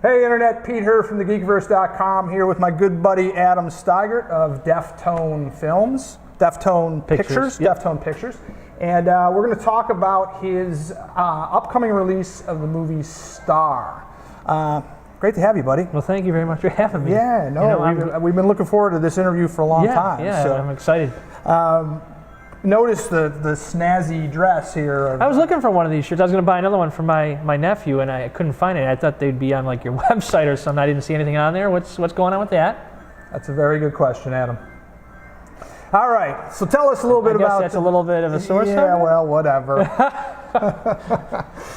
Hey Internet, Pete Herr from the Geekiverse.com here with my good buddy Adam Steigert of Deftone Pictures. And we're going to talk about his upcoming release of the movie Star. Great to have you, buddy. Well, thank you very much for having me. Yeah, no, we've been looking forward to this interview for a long time. Yeah, so. I'm excited. Notice the snazzy dress here. I was looking for one of these shirts. I was going to buy another one for my nephew, and I couldn't find it. I thought they'd be on like your website or something. I didn't see anything on there. What's going on with that? That's a very good question, Adam. All right, so tell us a little bit about. That's a little bit of a source. Yeah, well, whatever.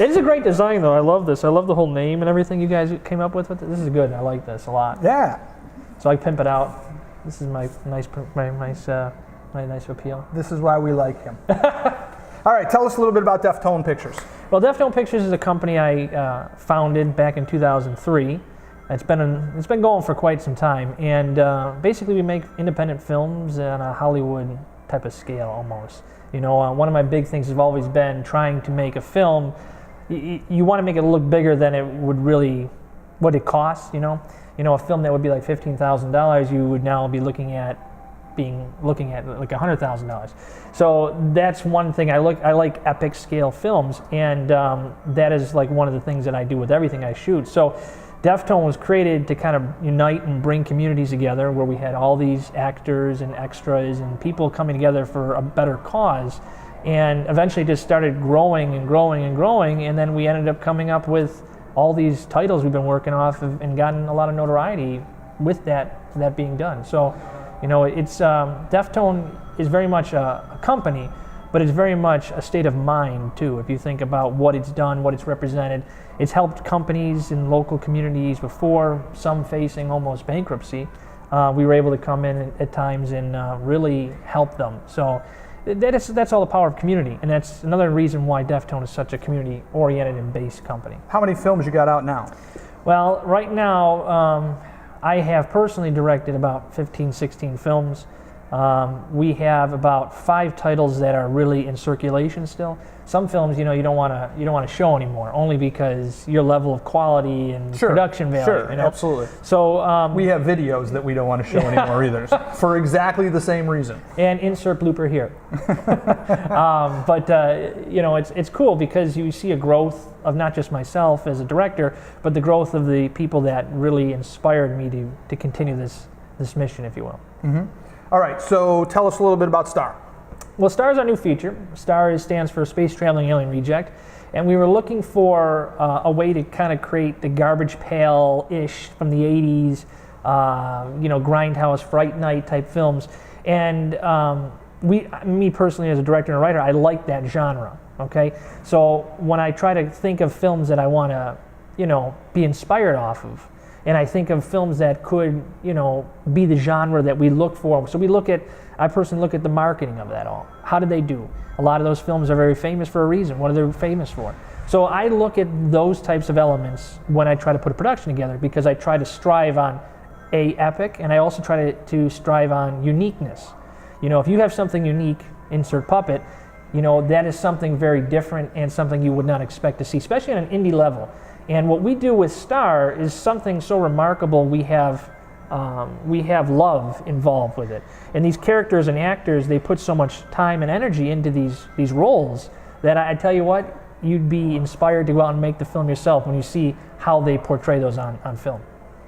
It is a great design, though. I love this. I love the whole name and everything you guys came up with. This is good. I like this a lot. Yeah. So I pimp it out. This is my nice appeal. This is why we like him. All right, tell us a little bit about Deftone Pictures. Well, Deftone Pictures is a company I founded back in 2003. It's been going for quite some time, and basically we make independent films on a Hollywood type of scale almost. You know, one of my big things has always been trying to make a film. You want to make it look bigger than it would really, what it costs. You know, a film that would be like $15,000, you would now be looking at like $100,000. So that's one thing I like epic scale films, and that is like one of the things that I do with everything I shoot. So Deftone was created to kind of unite and bring communities together, where we had all these actors and extras and people coming together for a better cause, and eventually just started growing and growing and growing, and then we ended up coming up with all these titles we've been working off of and gotten a lot of notoriety with that being done. So, you know, it's Deftone is very much a company, but it's very much a state of mind too. If you think about what it's done, what it's represented, it's helped companies in local communities before, some facing almost bankruptcy. We were able to come in at times and really help them. So that's all the power of community, and that's another reason why Deftone is such a community-oriented and based company. How many films you got out now? Well, right now, I have personally directed about 15, 16 films. We have about 5 titles that are really in circulation still. Some films, you know, you don't want to show anymore, only because your level of quality and production value. Sure, you know? Absolutely. So we have videos that we don't want to show anymore either, for exactly the same reason. And insert blooper here. But you know, it's cool because you see a growth of not just myself as a director, but the growth of the people that really inspired me to continue this mission, if you will. Mm-hmm. All right, so tell us a little bit about Star. Well, Star is our new feature. Star stands for Space Traveling Alien Reject, and we were looking for a way to kind of create the garbage pail-ish from the 80s, you know, grindhouse, Fright Night type films. And me personally as a director and writer, I like that genre, okay? So when I try to think of films that I want to, you know, be inspired off of, and I think of films that could, you know, be the genre that we look for. So I personally look at the marketing of that all. How did they do? A lot of those films are very famous for a reason. What are they famous for? So I look at those types of elements when I try to put a production together, because I try to strive on epic, and I also try to strive on uniqueness. You know, if you have something unique, insert puppet, you know, that is something very different and something you would not expect to see, especially on an indie level. And what we do with Star is something so remarkable. We have love involved with it, and these characters and actors, they put so much time and energy into these roles that I tell you what, you'd be inspired to go out and make the film yourself when you see how they portray those on film.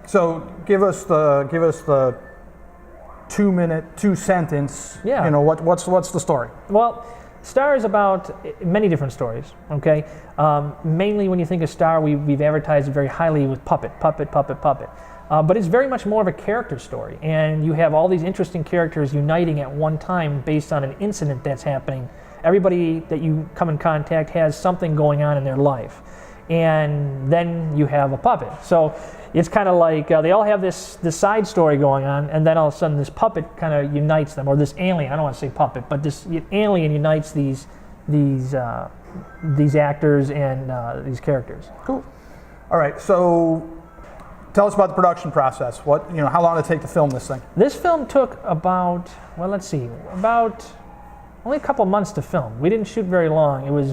So give us the 2-sentence. Yeah. You know, what's the story? Well, Star is about many different stories, okay? Mainly when you think of Star, we've advertised it very highly with puppet. But it's very much more of a character story, and you have all these interesting characters uniting at one time based on an incident that's happening. Everybody that you come in contact has something going on in their life, and then you have a puppet. So it's kind of like they all have this side story going on, and then all of a sudden this puppet kind of unites them, or this alien. I don't want to say puppet, but this alien unites these actors and these characters. Cool. All right, so tell us about the production process. How long did it take to film this thing? This film took about only a couple months to film. We didn't shoot very long. It was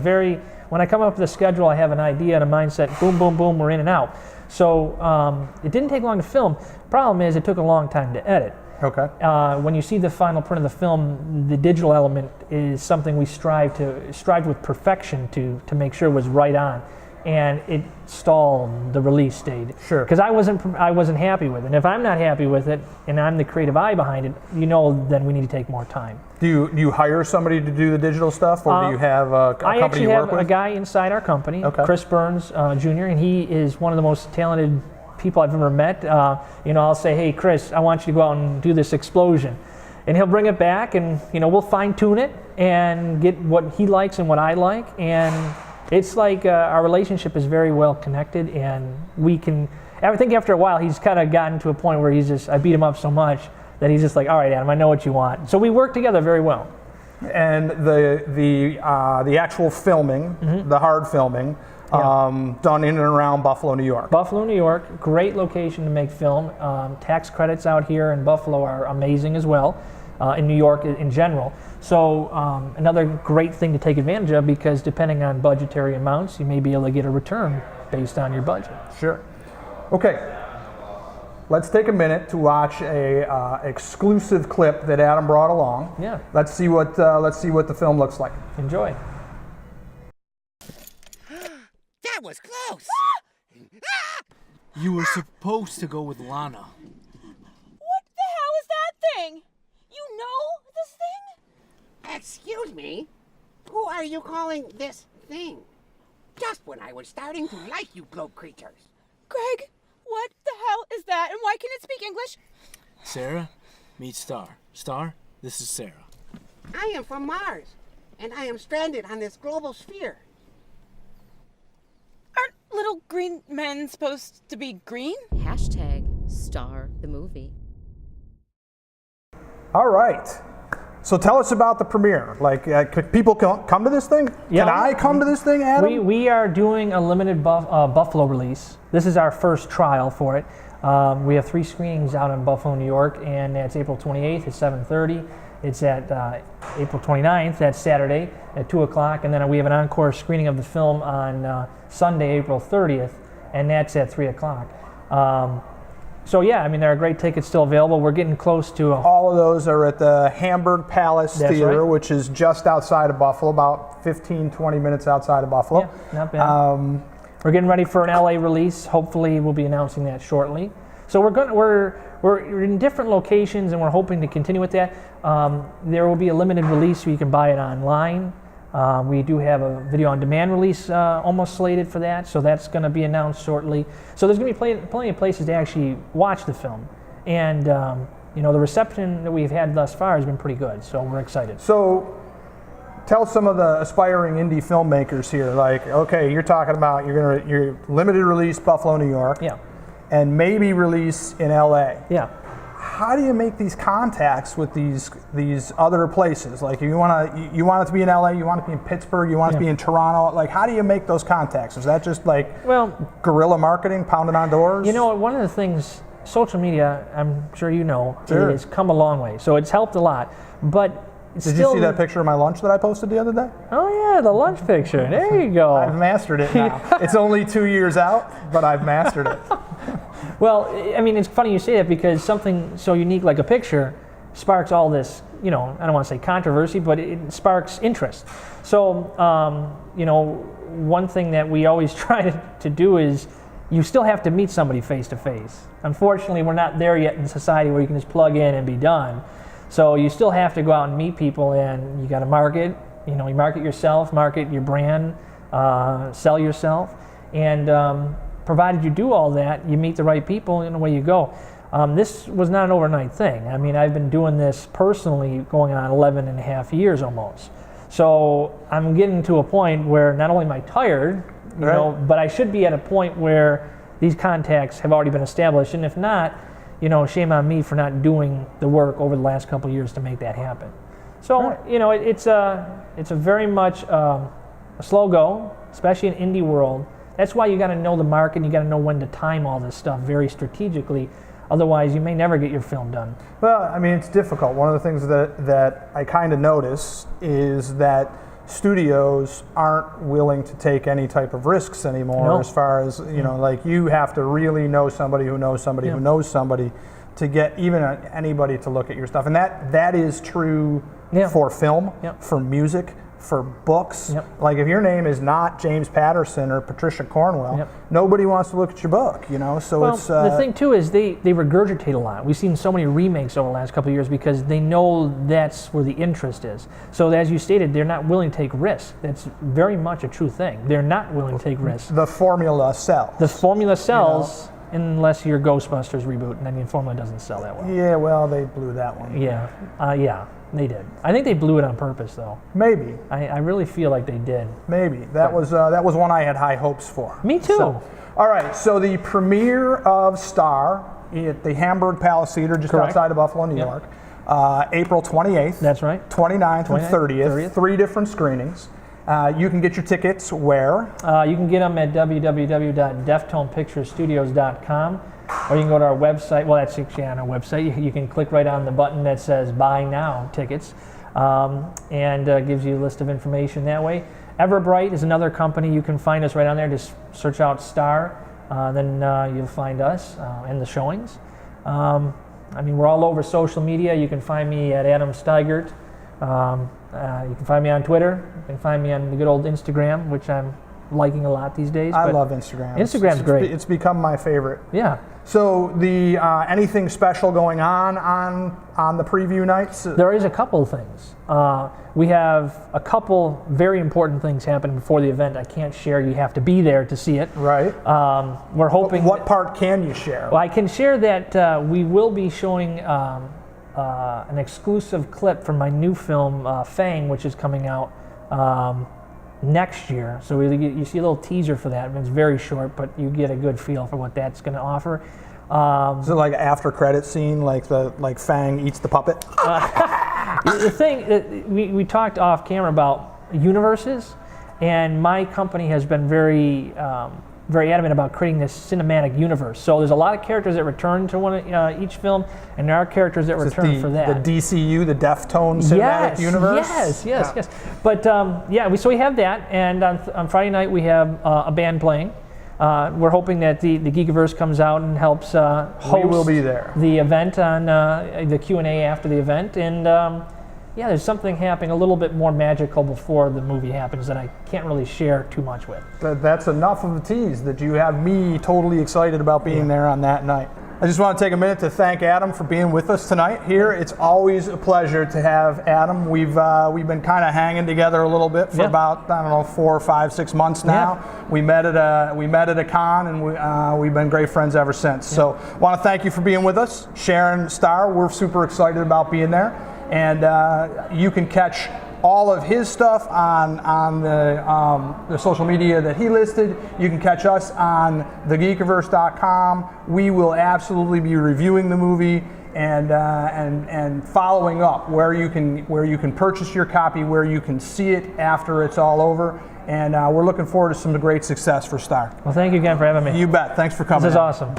when I come up with a schedule, I have an idea and a mindset, boom, boom, boom, we're in and out. So it didn't take long to film. Problem is, it took a long time to edit. Okay. When you see the final print of the film, the digital element is something we strived with perfection to make sure it was right on, and it stalled the release date. Sure. Because I wasn't happy with it. And if I'm not happy with it, and I'm the creative eye behind it, then we need to take more time. Do you hire somebody to do the digital stuff, or do you have a company you work with? I actually have a guy inside our company, Chris Burns Jr., and he is one of the most talented people I've ever met. I'll say, hey, Chris, I want you to go out and do this explosion. And he'll bring it back, and we'll fine tune it and get what he likes and what I like. And it's like our relationship is very well connected, and I think after a while he's kind of gotten to a point where I beat him up so much that he's just like, all right, Adam, I know what you want. So we work together very well. And the actual filming, the hard filming, done in and around Buffalo, New York. Buffalo, New York, great location to make film. Tax credits out here in Buffalo are amazing as well, in New York in general. So another great thing to take advantage of, because depending on budgetary amounts, you may be able to get a return based on your budget. Sure. Okay. Let's take a minute to watch a exclusive clip that Adam brought along. Yeah. Let's see what the film looks like. Enjoy. That was close. You were supposed to go with Lana. What the hell is that thing? You know this thing? Excuse me? Who are you calling this thing? Just when I was starting to like you globe creatures. Greg, what the hell is that, and why can it speak English? Sarah, meet Star. Star, this is Sarah. I am from Mars, and I am stranded on this global sphere. Aren't little green men supposed to be green? #Star the movie. All right. So tell us about the premiere. Like, could people come to this thing? Yeah. Can I come to this thing, Adam? We are doing a limited Buffalo release. This is our first trial for it. We have 3 screenings out in Buffalo, New York, and that's April 28th at 7:30. It's at April 29th, that's Saturday, at 2 o'clock, and then we have an encore screening of the film on Sunday, April 30th, and that's at 3 o'clock. So yeah, I mean, there are great tickets still available. We're getting close to all of those are at the Hamburg Palace Theater, right, which is just outside of Buffalo, about 15-20 minutes outside of Buffalo. Yeah, not bad. We're getting ready for an LA release. Hopefully, we'll be announcing that shortly. So we're in different locations, and we're hoping to continue with that. There will be a limited release, so you can buy it online. We do have a video on demand release almost slated for that, so that's going to be announced shortly. So there's going to be plenty of places to actually watch the film, and the reception that we've had thus far has been pretty good. So we're excited. So tell some of the aspiring indie filmmakers here, like, okay, you're talking about you're limited release Buffalo, New York, Yeah. and maybe release in LA. Yeah. How do you make these contacts with these other places? Like, you want it to be in LA, you want it to be in Pittsburgh, you want it to be in Toronto. Like, how do you make those contacts? Is that just like guerrilla marketing, pounding on doors? One of the things, social media, I'm sure you know, Sure. has come a long way. So it's helped a lot. But Did you see that picture of my lunch that I posted the other day? Oh yeah, the lunch picture. There you go. I've mastered it now. It's only 2 years out, but I've mastered it. Well, I mean, it's funny you say that, because something so unique like a picture sparks all this, I don't want to say controversy, but it sparks interest. So, one thing that we always try to do is you still have to meet somebody face to face. Unfortunately, we're not there yet in society where you can just plug in and be done. So you still have to go out and meet people, and you got to market. You market yourself, market your brand, sell yourself, and provided you do all that, you meet the right people, and away you go. This was not an overnight thing. I mean, I've been doing this personally going on 11 and a half years almost. So I'm getting to a point where not only am I tired, but I should be at a point where these contacts have already been established, and if not, shame on me for not doing the work over the last couple of years to make that happen. So, it's a very much a slow go, especially in indie world. That's why you got to know the market. You got to know when to time all this stuff very strategically. Otherwise, you may never get your film done. Well, I mean, it's difficult. One of the things that I kind of notice is that studios aren't willing to take any type of risks anymore. No. As far as like you have to really know somebody who knows somebody who knows somebody to get even anybody to look at your stuff, and that is true for film, for music, for books. Like if your name is not James Patterson or Patricia Cornwell, nobody wants to look at your book, So well, it's the thing too is they regurgitate a lot. We've seen so many remakes over the last couple of years because they know that's where the interest is. So as you stated, they're not willing to take risks. That's very much a true thing. They're not willing to take risks. The formula sells. The formula sells. Unless you're Ghostbusters reboot, and then the formula doesn't sell that well. Yeah, well, they blew that one. Yeah, they did. I think they blew it on purpose, though. Maybe. I really feel like they did. Maybe. That was one I had high hopes for. Me too. So, all right, so the premiere of Star at the Hamburg Palace Theater just outside of Buffalo, New York, April 28th. That's right. 29th and 30th. 3 different screenings. You can get your tickets where? You can get them at www.deftonepicturestudios.com, or you can go to our website. Well, that's actually on our website. You can click right on the button that says Buy Now Tickets, and gives you a list of information that way. Everbright is another company. You can find us right on there. Just search out Star, then you'll find us and the showings. We're all over social media. You can find me at Adam Steigert. You can find me on Twitter. You can find me on the good old Instagram, which I'm liking a lot these days. I love Instagram. Instagram's great. It's become my favorite. Yeah. So the anything special going on the preview nights? There is a couple of things. We have a couple very important things happening before the event. I can't share. You have to be there to see it. Right. We're hoping. What part can you share? Well, I can share that we will be showing an exclusive clip from my new film, Fang, which is coming out next year. So you see a little teaser for that. It's very short, but you get a good feel for what that's going to offer. Is it like after credit scene, like Fang eats the puppet? The thing, we talked off camera about universes, and my company has been very adamant about creating this cinematic universe. So there's a lot of characters that return to each film, and there are characters that return for that. The DCU, the Deftone cinematic universe? Yes. But so we have that, and on Friday night we have a band playing. We're hoping that the Geekiverse comes out and helps host we will be there. The event on the Q&A after the event, and there's something happening a little bit more magical before the movie happens that I can't really share too much with. That's enough of a tease that you have me totally excited about being there on that night. I just want to take a minute to thank Adam for being with us tonight here. It's always a pleasure to have Adam. We've been kind of hanging together a little bit for about 4, 5, 6 months now. Yeah. We met at a con, and we've been great friends ever since. So I want to thank you for being with us, sharing Star. We're super excited about being there, and you can catch all of his stuff on the social media that he listed. You can catch us on thegeekiverse.com. We will absolutely be reviewing the movie and following up where you can purchase your copy, where you can see it after it's all over. And we're looking forward to some great success for Star. Well, thank you again for having me. You bet. Thanks for coming. This is awesome.